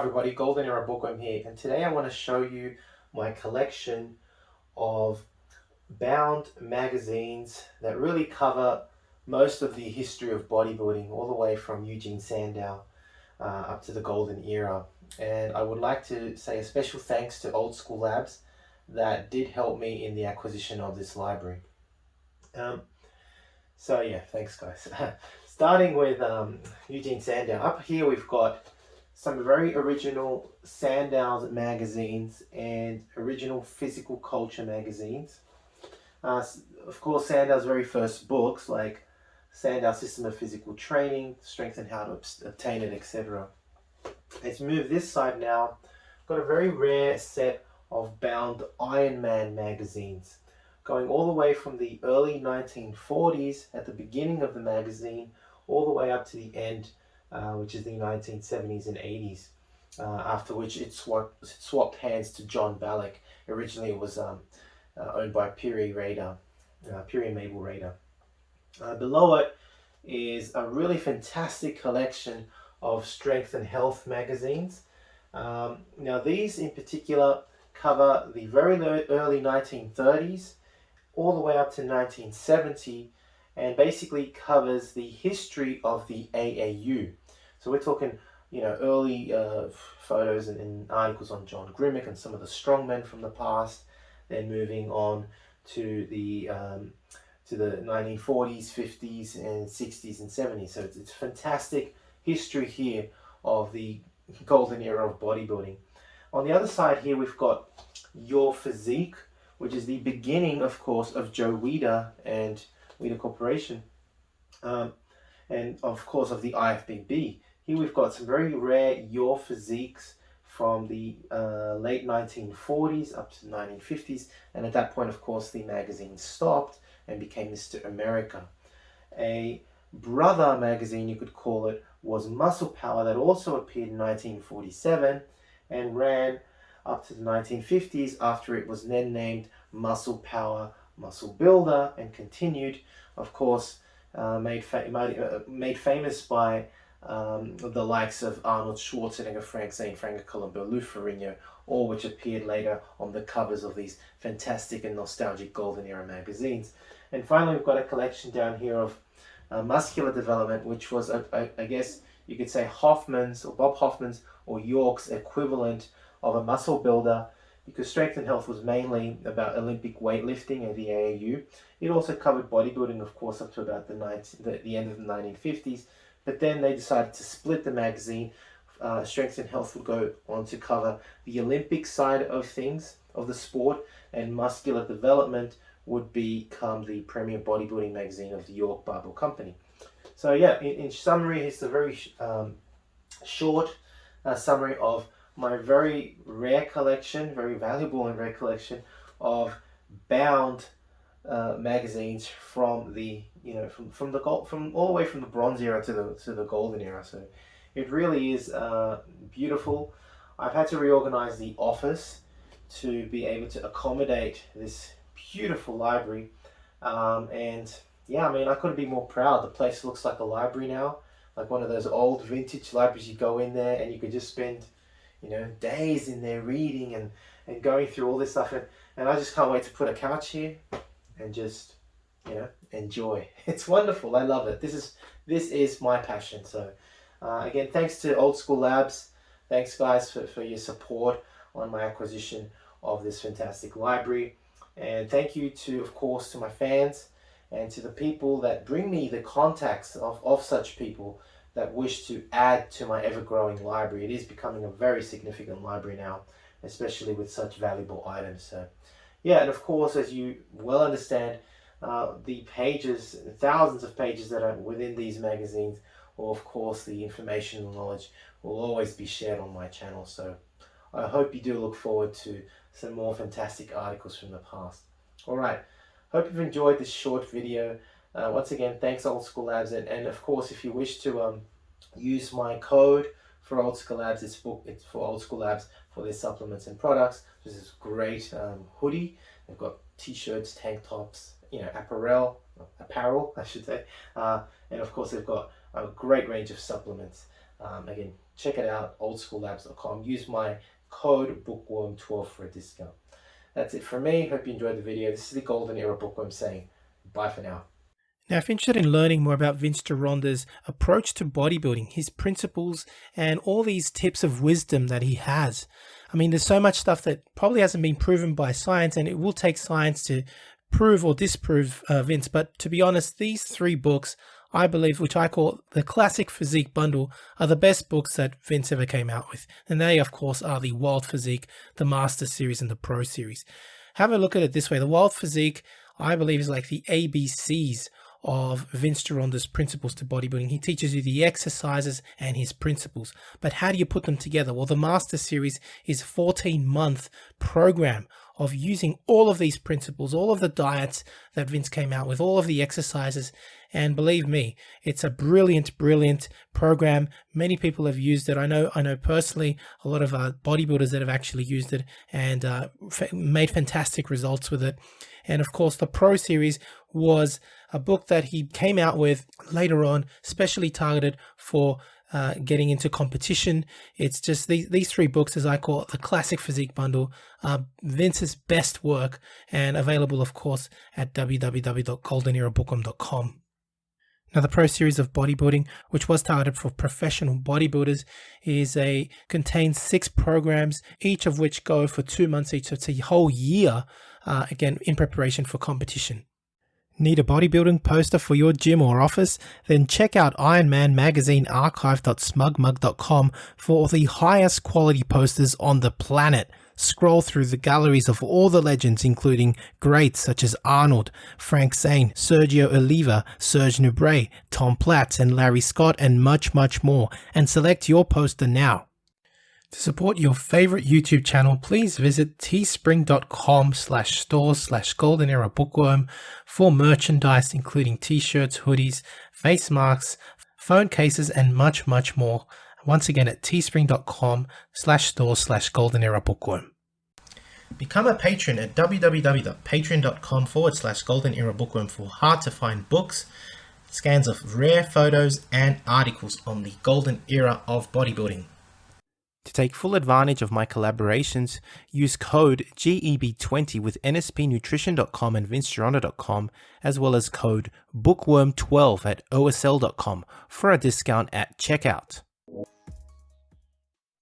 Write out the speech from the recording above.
everybody, Golden Era Bookworm here, and today I want to show you my collection of bound magazines that really cover most of the history of bodybuilding, all the way from Eugene Sandow up to the Golden Era. And I would like to say a special thanks to Old School Labs that did help me in the acquisition of this library. So yeah, thanks guys. Starting with Eugene Sandow. Up here we've got some very original Sandow's magazines and original physical culture magazines. Of course, Sandow's very first books like Sandow's System of Physical Training, Strength and How to Obtain It, etc. Let's move this side now. Got a very rare set of bound Iron Man magazines, going all the way from the early 1940s at the beginning of the magazine, all the way up to the end, which is the 1970s and 80s, after which it swapped hands to John Ballack. Originally it was owned by Piri Mabel Rader. Below it is a really fantastic collection of strength and health magazines. Now these in particular cover the very early 1930s all the way up to 1970, and basically covers the history of the AAU. So we're talking, early photos and articles on John Grimmick and some of the strongmen from the past. Then moving on to the 1940s, 50s, and 60s and 70s. So it's fantastic history here of the golden era of bodybuilding. On the other side here, we've got Your Physique, which is the beginning, of course, of Joe Weider and Weider Corporation, and of course of the IFBB. Here we've got some very rare Your Physiques from the late 1940s up to the 1950s, and at that point, of course, the magazine stopped and became Mr. America. A brother magazine, you could call it, was Muscle Power, that also appeared in 1947 and ran up to the 1950s, after it was then named Muscle Power Muscle Builder, and continued, of course, made famous by the likes of Arnold Schwarzenegger, Frank Zane, Frank Colombo, Lou Ferrigno, all which appeared later on the covers of these fantastic and nostalgic golden era magazines. And finally, we've got a collection down here of Muscular Development, which was, I guess you could say, Bob Hoffman's or York's equivalent of a muscle builder, because strength and health was mainly about Olympic weightlifting and the AAU. It also covered bodybuilding, of course, up to about the end of the 1950s. But then they decided to split the magazine. Strength and Health would go on to cover the Olympic side of things, of the sport, and Muscular Development would become the premier bodybuilding magazine of the York Barbell Company. So yeah, in summary, it's a very short summary of my very rare collection, very valuable and rare collection of bound magazines from the from all the way from the Bronze Era to the Golden Era. So it really is beautiful. I've had to reorganize the office to be able to accommodate this beautiful library, and yeah, I mean, I couldn't be more proud. The place looks like a library now, like one of those old vintage libraries. You go in there and you could just spend days in there reading and going through all this stuff, and I just can't wait to put a couch here and just enjoy. It's wonderful. I love it. This is my passion. So again, thanks to Old School Labs. Thanks guys for your support on my acquisition of this fantastic library, and thank you of course to my fans and to the people that bring me the contacts of such people that wish to add to my ever-growing library. It is becoming a very significant library now, especially with such valuable items. So yeah, and of course, as you well understand, the pages, thousands of pages that are within these magazines, or of course the information and knowledge, will always be shared on my channel. So I hope you do look forward to some more fantastic articles from the past. All right, hope you've enjoyed this short video. Once again, thanks Old School Labs, and of course, if you wish to use my code for Old School Labs, it's for Old School Labs for their supplements and products. This is great hoodie. They've got t-shirts, tank tops, apparel, I should say, and of course they've got a great range of supplements. Again, check it out, oldschoollabs.com. Use my code bookworm12 for a discount. That's it from me. Hope you enjoyed the video. This is the Golden Era Bookworm saying bye for now. Now, if you're interested in learning more about Vince Gironda's approach to bodybuilding, his principles, and all these tips of wisdom that he has, I mean, there's so much stuff that probably hasn't been proven by science, and it will take science to prove or disprove Vince. But to be honest, these 3 books, I believe, which I call the Classic Physique Bundle, are the best books that Vince ever came out with. And they, of course, are the Wild Physique, the Master Series, and the Pro Series. Have a look at it this way. The Wild Physique, I believe, is like the ABCs of Vince Gironda's principles to bodybuilding. He teaches you the exercises and his principles, but how do you put them together? Well, the Master Series is a 14-month program of using all of these principles, all of the diets that Vince came out with, all of the exercises, and believe me, it's a brilliant program. Many people have used it. I know personally a lot of bodybuilders that have actually used it and made fantastic results with it. And of course, the Pro Series was a book that he came out with later on, specially targeted for getting into competition. It's just these 3 books, as I call it, the Classic Physique Bundle, Vince's best work, and available, of course, at www.goldenerabookworm.com. Now, the Pro Series of Bodybuilding, which was targeted for professional bodybuilders, contains 6 programs, each of which go for 2 months each. So it's a whole year, again, in preparation for competition. Need a bodybuilding poster for your gym or office? Then check out Ironman Magazine archive.smugmug.com for the highest quality posters on the planet. Scroll through the galleries of all the legends, including greats such as Arnold, Frank Zane, Sergio Oliva, Serge Nubret, Tom Platz, and Larry Scott, and much more, and select your poster now. To support your favorite YouTube channel, please visit teespring.com/store/goldenerabookworm for merchandise, including t-shirts, hoodies, face masks, phone cases, and much more. Once again, at teespring.com/store/goldenerabookworm. Become a patron at www.patreon.com/goldenerabookworm for hard to find books, scans of rare photos, and articles on the golden era of bodybuilding. To take full advantage of my collaborations, use code GEB20 with nspnutrition.com and vincegironda.com, as well as code bookworm12 at OSL.com for a discount at checkout.